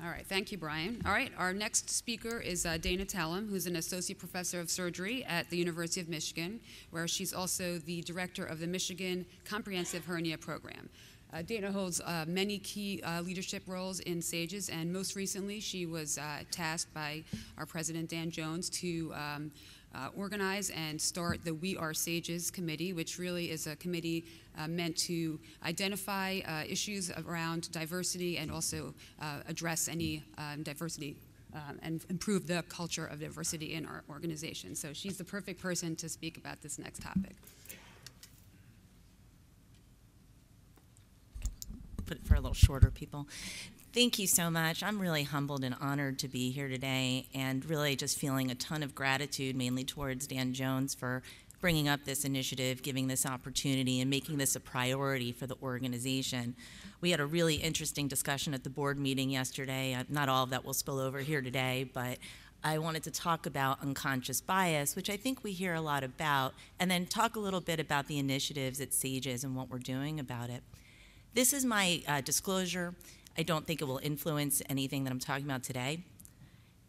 All right, thank you, Brian. All right, our next speaker is Dana Telem, who's an associate professor of surgery at the University of Michigan, where she's also the director of the Michigan Comprehensive Hernia Program. Dana holds many key leadership roles in SAGES, and most recently she was tasked by our president, Dan Jones, to organize and start the We Are SAGES committee, which really is a committee meant to identify issues around diversity and also address any diversity and improve the culture of diversity in our organization. So she's the perfect person to speak about this next topic. Put it for a little shorter, people. Thank you so much. I'm really humbled and honored to be here today, and really just feeling a ton of gratitude, mainly towards Dan Jones, for bringing up this initiative, giving this opportunity, and making this a priority for the organization. We had a really interesting discussion at the board meeting yesterday. Not all of that will spill over here today, but I wanted to talk about unconscious bias, which I think we hear a lot about, and then talk a little bit about the initiatives at SAGES and what we're doing about it. This is my disclosure. I don't think it will influence anything that I'm talking about today.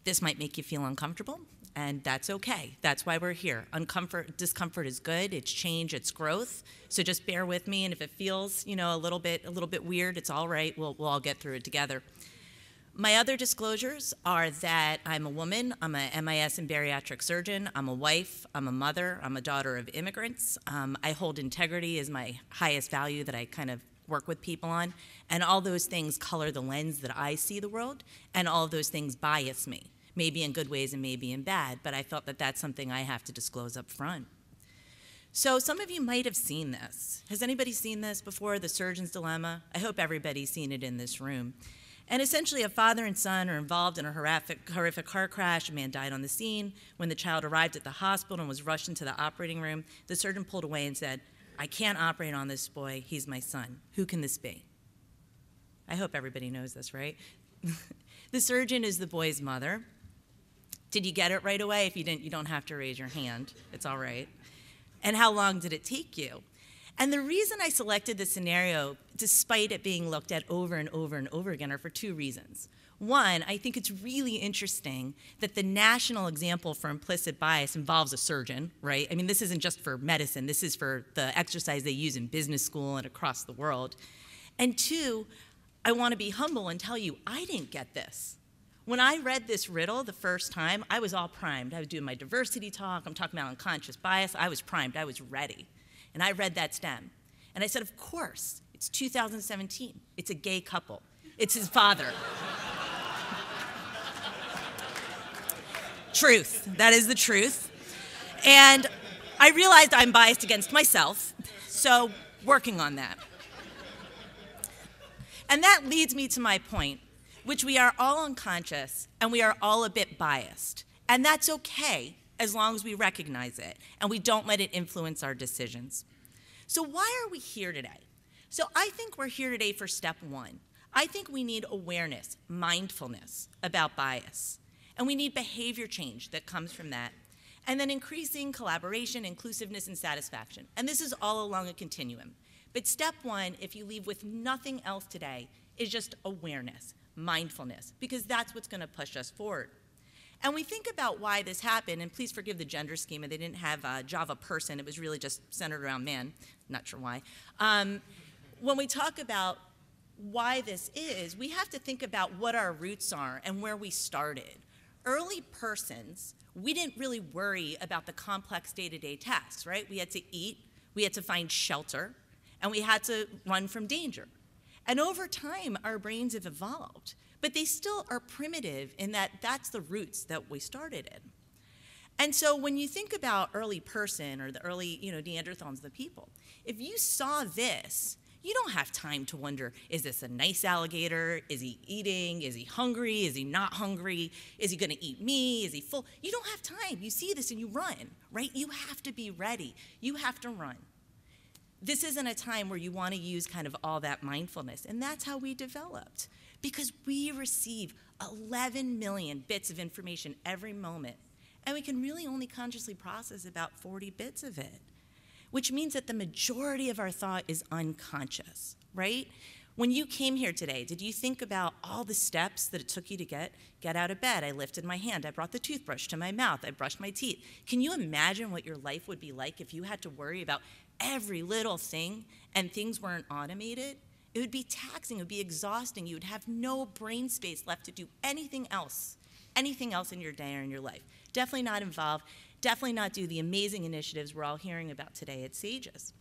This might make you feel uncomfortable, and that's okay. That's why we're here. Discomfort is good. It's change. It's growth. So just bear with me, and if it feels, a little bit weird, it's all right. We'll all get through it together. My other disclosures are that I'm a woman. I'm a MIS and bariatric surgeon. I'm a wife. I'm a mother. I'm a daughter of immigrants. I hold integrity as my highest value that I kind of work with people on, and all those things color the lens that I see the world, and all of those things bias me, maybe in good ways and maybe in bad, but I felt that that's something I have to disclose up front. So some of you might have seen this. Has anybody seen this before, The Surgeon's Dilemma? I hope everybody's seen it in this room. And essentially, a father and son are involved in a horrific car crash. A man died on the scene. When the child arrived at the hospital and was rushed into the operating room, the surgeon pulled away and said, "I can't operate on this boy. He's my son. Who can this be?" I hope everybody knows this, right? The surgeon is the boy's mother. Did you get it right away? If you didn't, you don't have to raise your hand. It's all right. And how long did it take you? And the reason I selected this scenario, despite it being looked at over and over and over again, are for two reasons. One, I think it's really interesting that the national example for implicit bias involves a surgeon, right? I mean, this isn't just for medicine. This is for the exercise they use in business school and across the world. And two, I want to be humble and tell you, I didn't get this. When I read this riddle the first time, I was all primed. I was doing my diversity talk. I'm talking about unconscious bias. I was primed. I was ready. And I read that stem. And I said, of course, it's 2017. It's a gay couple. It's his father. Truth. That is the truth. And I realized I'm biased against myself, so working on that. And that leads me to my point, which we are all unconscious and we are all a bit biased. And that's okay as long as we recognize it and we don't let it influence our decisions. So why are we here today? So I think we're here today for step one. I think we need awareness, mindfulness about bias. And we need behavior change that comes from that. And then increasing collaboration, inclusiveness, and satisfaction. And this is all along a continuum. But step one, if you leave with nothing else today, is just awareness, mindfulness, because that's what's going to push us forward. And we think about why this happened, and please forgive the gender schema. They didn't have Java person. It was really just centered around man. Not sure why. When we talk about why this is, we have to think about what our roots are and where we started. Early persons, we didn't really worry about the complex day-to-day tasks, right? We had to eat, we had to find shelter, and we had to run from danger. And over time, our brains have evolved, but they still are primitive in that that's the roots that we started in. And so when you think about early person or the early, Neanderthals, the people, if you saw this, you don't have time to wonder, is this a nice alligator? Is he eating? Is he hungry? Is he not hungry? Is he going to eat me? Is he full? You don't have time. You see this and you run, right? You have to be ready. You have to run. This isn't a time where you want to use kind of all that mindfulness, and that's how we developed, because we receive 11 million bits of information every moment, and we can really only consciously process about 40 bits of it, which means that the majority of our thought is unconscious, right? When you came here today, did you think about all the steps that it took you to get out of bed? I lifted my hand, I brought the toothbrush to my mouth, I brushed my teeth. Can you imagine what your life would be like if you had to worry about every little thing and things weren't automated? It would be taxing, it would be exhausting. You would have no brain space left to do anything else in your day or in your life. Definitely not involved, definitely not do the amazing initiatives we're all hearing about today at SAGES.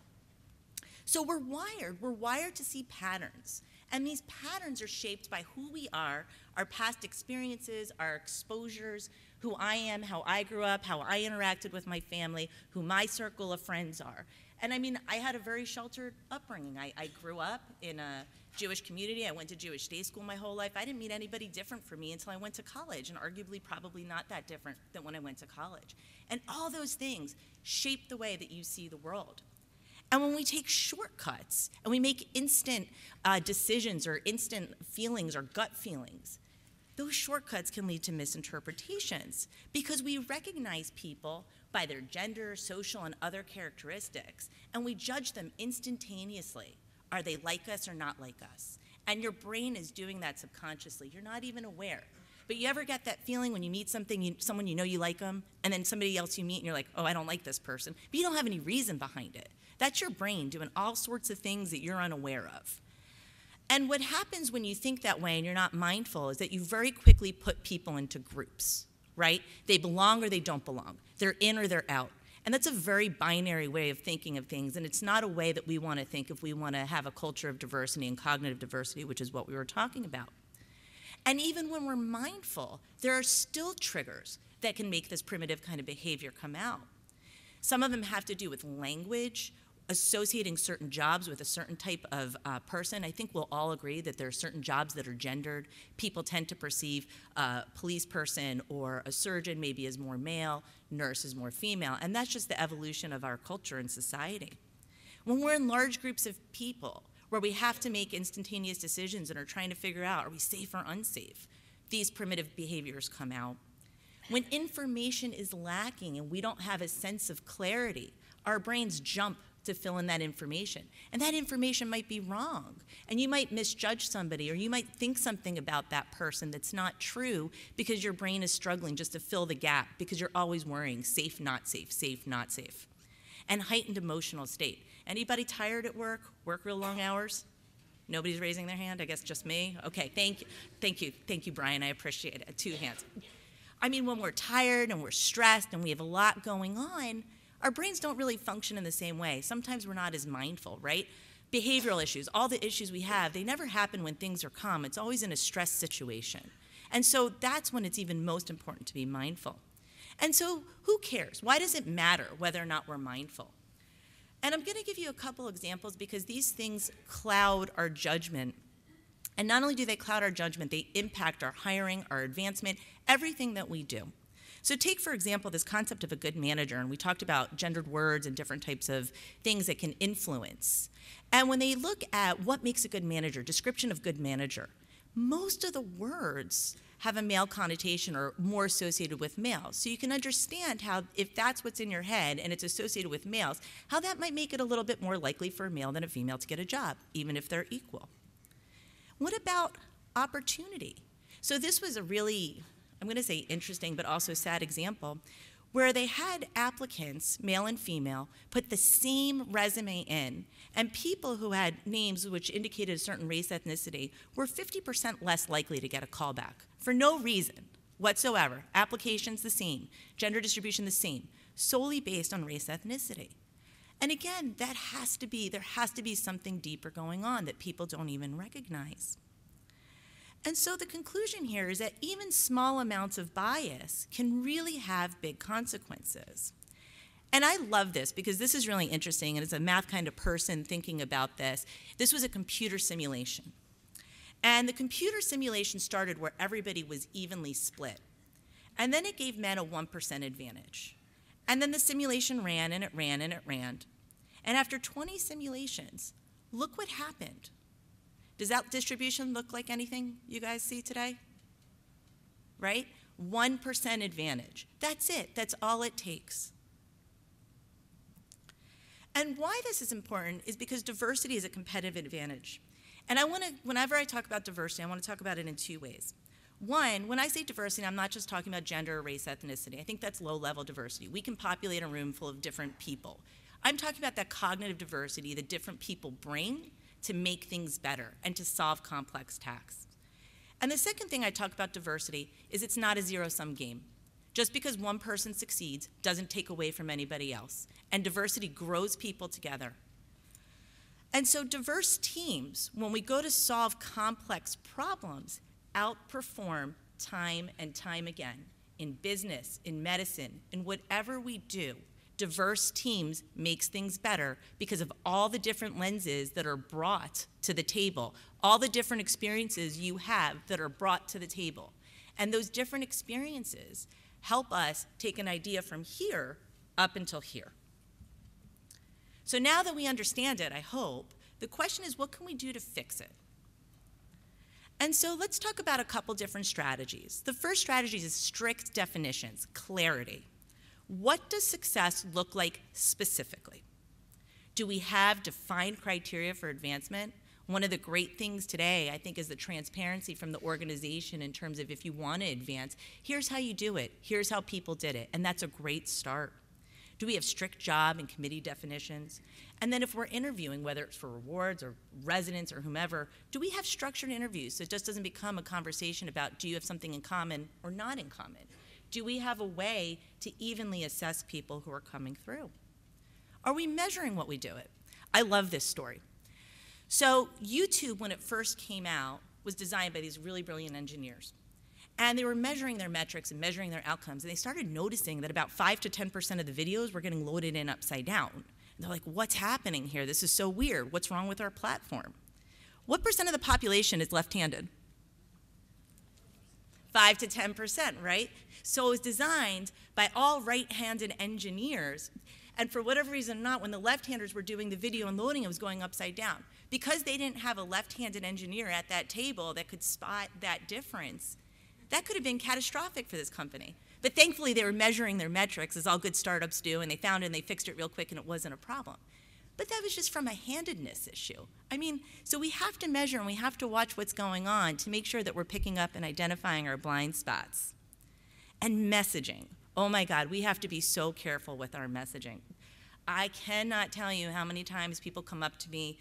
So we're wired to see patterns. And these patterns are shaped by who we are, our past experiences, our exposures, who I am, how I grew up, how I interacted with my family, who my circle of friends are. And I mean, I had a very sheltered upbringing. I grew up in a Jewish community. I went to Jewish day school my whole life. I didn't meet anybody different from me until I went to college, and arguably probably not that different than when I went to college. And all those things shape the way that you see the world. And when we take shortcuts and we make instant decisions or instant feelings or gut feelings, those shortcuts can lead to misinterpretations because we recognize people by their gender, social, and other characteristics, and we judge them instantaneously. Are they like us or not like us? And your brain is doing that subconsciously. You're not even aware. But you ever get that feeling when you meet someone you know you like them, and then somebody else you meet and you're like, oh, I don't like this person, but you don't have any reason behind it. That's your brain doing all sorts of things that you're unaware of. And what happens when you think that way and you're not mindful is that you very quickly put people into groups, right? They belong or they don't belong. They're in or they're out. And that's a very binary way of thinking of things, and it's not a way that we want to think if we want to have a culture of diversity and cognitive diversity, which is what we were talking about. And even when we're mindful, there are still triggers that can make this primitive kind of behavior come out. Some of them have to do with language, associating certain jobs with a certain type of person. I think we'll all agree that there are certain jobs that are gendered. People tend to perceive a police person or a surgeon maybe as more male, nurse as more female, and that's just the evolution of our culture and society. When we're in large groups of people where we have to make instantaneous decisions and are trying to figure out, are we safe or unsafe, these primitive behaviors come out. When information is lacking and we don't have a sense of clarity, our brains jump to fill in that information. And that information might be wrong. And you might misjudge somebody, or you might think something about that person that's not true because your brain is struggling just to fill the gap because you're always worrying, safe, not safe, safe, not safe. And heightened emotional state. Anybody tired at work? Work real long hours? Nobody's raising their hand? I guess just me? Okay, thank you, Brian. I appreciate it. 2 hands. I mean, when we're tired and we're stressed and we have a lot going on, our brains don't really function in the same way. Sometimes we're not as mindful, right? Behavioral issues, all the issues we have, they never happen when things are calm. It's always in a stress situation. And so that's when it's even most important to be mindful. And so who cares? Why does it matter whether or not we're mindful? And I'm going to give you a couple examples because these things cloud our judgment. And not only do they cloud our judgment, they impact our hiring, our advancement, everything that we do. So take, for example, this concept of a good manager, and we talked about gendered words and different types of things that can influence. And when they look at what makes a good manager, description of good manager, most of the words have a male connotation or more associated with males. So you can understand how, if that's what's in your head and it's associated with males, how that might make it a little bit more likely for a male than a female to get a job, even if they're equal. What about opportunity? So this was a really, I'm going to say interesting, but also sad example, where they had applicants, male and female, put the same resume in, and people who had names which indicated a certain race, ethnicity, were 50% less likely to get a call back for no reason whatsoever. Applications the same, gender distribution the same, solely based on race, ethnicity. And again, there has to be something deeper going on that people don't even recognize. And so the conclusion here is that even small amounts of bias can really have big consequences. And I love this because this is really interesting, and as a math kind of person thinking about this, this was a computer simulation. And the computer simulation started where everybody was evenly split. And then it gave men a 1% advantage. And then the simulation ran and it ran and it ran. And after 20 simulations, look what happened. Does that distribution look like anything you guys see today? Right? 1% advantage. That's it. That's all it takes. And why this is important is because diversity is a competitive advantage. And whenever I talk about diversity, I want to talk about it in two ways. One, when I say diversity, I'm not just talking about gender, race, ethnicity. I think that's low-level diversity. We can populate a room full of different people. I'm talking about that cognitive diversity that different people bring to make things better and to solve complex tasks. And the second thing I talk about diversity is it's not a zero-sum game. Just because one person succeeds doesn't take away from anybody else. And diversity grows people together. And so diverse teams, when we go to solve complex problems, outperform time and time again. In business, in medicine, in whatever we do, diverse teams makes things better because of all the different lenses that are brought to the table, all the different experiences you have that are brought to the table. And those different experiences help us take an idea from here up until here. So now that we understand it, I hope, the question is, what can we do to fix it? And so let's talk about a couple different strategies. The first strategy is strict definitions, clarity. What does success look like specifically? Do we have defined criteria for advancement? One of the great things today, I think, is the transparency from the organization in terms of if you want to advance, here's how you do it, here's how people did it, and that's a great start. Do we have strict job and committee definitions? And then if we're interviewing, whether it's for rewards or residents or whomever, do we have structured interviews so it just doesn't become a conversation about do you have something in common or not in common? Do we have a way to evenly assess people who are coming through? Are we measuring what we do it? I love this story. So YouTube, when it first came out, was designed by these really brilliant engineers. And they were measuring their metrics and measuring their outcomes, and they started noticing that about 5 to 10% of the videos were getting loaded in upside down. And they're like, what's happening here? This is so weird. What's wrong with our platform? What percent of the population is left-handed? 5 to 10%, right? So it was designed by all right-handed engineers, and for whatever reason or not, when the left-handers were doing the video and loading, it was going upside down. Because they didn't have a left-handed engineer at that table that could spot that difference, that could have been catastrophic for this company. But thankfully, they were measuring their metrics, as all good startups do, and they found it and they fixed it real quick, and it wasn't a problem. But that was just from a handedness issue. I mean, so we have to measure and we have to watch what's going on to make sure that we're picking up and identifying our blind spots. And messaging. Oh my God, we have to be so careful with our messaging. I cannot tell you how many times people come up to me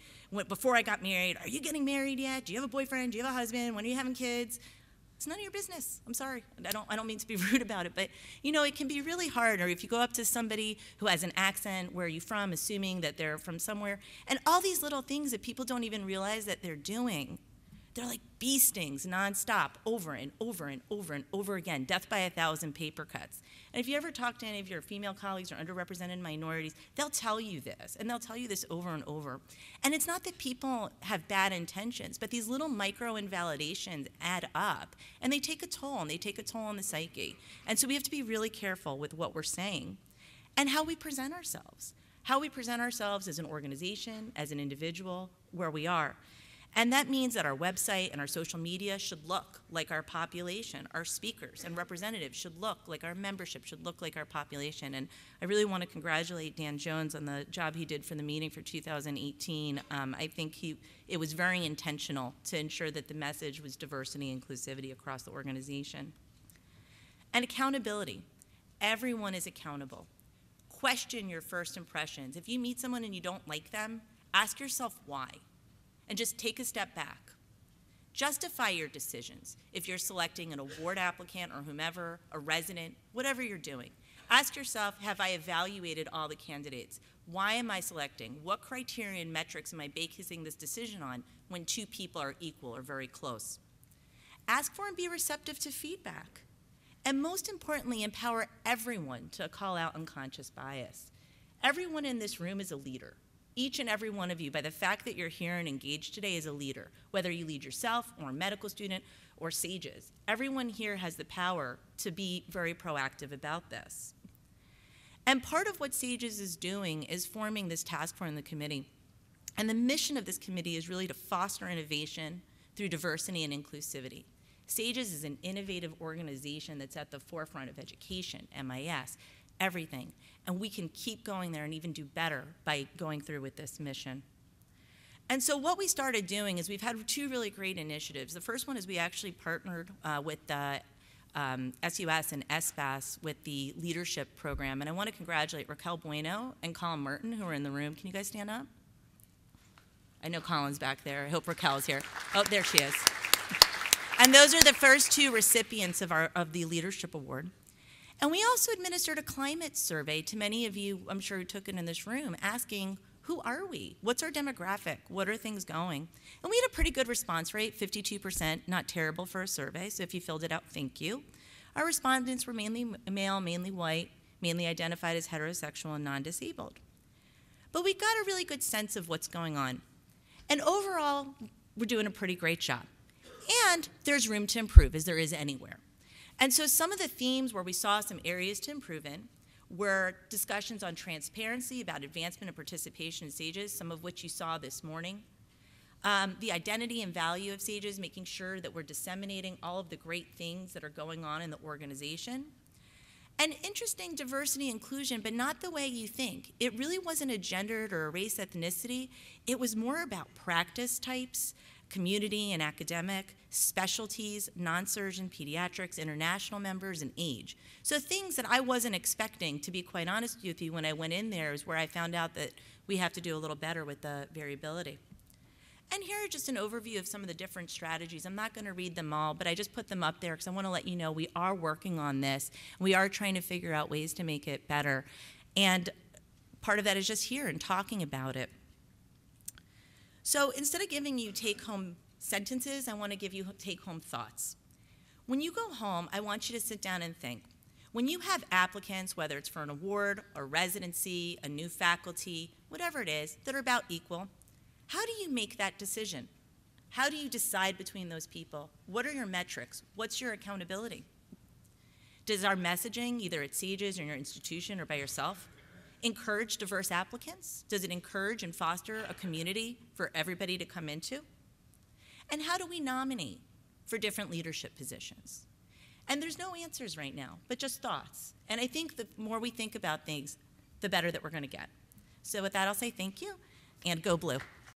before I got married. Are you getting married yet? Do you have a boyfriend? Do you have a husband? When are you having kids? It's none of your business. I'm sorry. I don't mean to be rude about it, but you know, it can be really hard. Or if you go up to somebody who has an accent, where are you from, assuming that they're from somewhere, and all these little things that people don't even realize that they're doing. They're like bee stings nonstop, over and over and over and over again, death by 1,000 paper cuts. And if you ever talk to any of your female colleagues or underrepresented minorities, they'll tell you this, and they'll tell you this over and over. And it's not that people have bad intentions, but these little micro invalidations add up, and they take a toll, and they take a toll on the psyche. And so we have to be really careful with what we're saying and how we present ourselves. How we present ourselves as an organization, as an individual, where we are. And that means that our website and our social media should look like our population. Our speakers and representatives should look like our membership, should look like our population. And I really want to congratulate Dan Jones on the job he did for the meeting for 2018. I think it was very intentional to ensure that the message was diversity and inclusivity across the organization. And accountability. Everyone is accountable. Question your first impressions. If you meet someone and you don't like them, ask yourself why. And just take a step back. Justify your decisions. If you're selecting an award applicant or whomever, a resident, whatever you're doing, ask yourself, have I evaluated all the candidates? Why am I selecting? What criteria and metrics am I basing this decision on when two people are equal or very close? Ask for and be receptive to feedback. And most importantly, empower everyone to call out unconscious bias. Everyone in this room is a leader. Each and every one of you, by the fact that you're here and engaged today, is a leader, whether you lead yourself or a medical student or SAGES. Everyone here has the power to be very proactive about this. And part of what SAGES is doing is forming this task force in the committee. And the mission of this committee is really to foster innovation through diversity and inclusivity. SAGES is an innovative organization that's at the forefront of education, MIS, everything. And we can keep going there and even do better by going through with this mission. And so what we started doing is we've had two really great initiatives. The first one is we actually partnered with the SUS and SBAS with the leadership program. And I want to congratulate Raquel Bueno and Colin Merton, who are in the room. Can you guys stand up? I know Colin's back there. I hope Raquel's here. Oh, there she is. And those are the first two recipients of the Leadership Award. And we also administered a climate survey to many of you, I'm sure, who took it in this room, asking, who are we? What's our demographic? What are things going? And we had a pretty good response rate, 52%, not terrible for a survey, so if you filled it out, thank you. Our respondents were mainly male, mainly white, mainly identified as heterosexual and non-disabled. But we got a really good sense of what's going on. And overall, we're doing a pretty great job. And there's room to improve, as there is anywhere. And so some of the themes where we saw some areas to improve in were discussions on transparency about advancement and participation in SAGES, some of which you saw this morning. The identity and value of SAGES, making sure that we're disseminating all of the great things that are going on in the organization. And interesting diversity inclusion, but not the way you think. It really wasn't a gendered or a race ethnicity. It was more about practice types, community and academic, specialties, non-surgeon, pediatrics, international members, and age. So things that I wasn't expecting, to be quite honest with you, when I went in there is where I found out that we have to do a little better with the variability. And here are just an overview of some of the different strategies. I'm not going to read them all, but I just put them up there because I want to let you know we are working on this. We are trying to figure out ways to make it better. And part of that is just here and talking about it. So instead of giving you take-home sentences, I want to give you take-home thoughts. When you go home, I want you to sit down and think. When you have applicants, whether it's for an award, a residency, a new faculty, whatever it is, that are about equal, how do you make that decision? How do you decide between those people? What are your metrics? What's your accountability? Does our messaging, either at SAGES or in your institution or by yourself, encourage diverse applicants? Does it encourage and foster a community for everybody to come into? And how do we nominate for different leadership positions? And there's no answers right now, but just thoughts. And I think the more we think about things, the better that we're going to get. So with that, I'll say thank you, and go blue.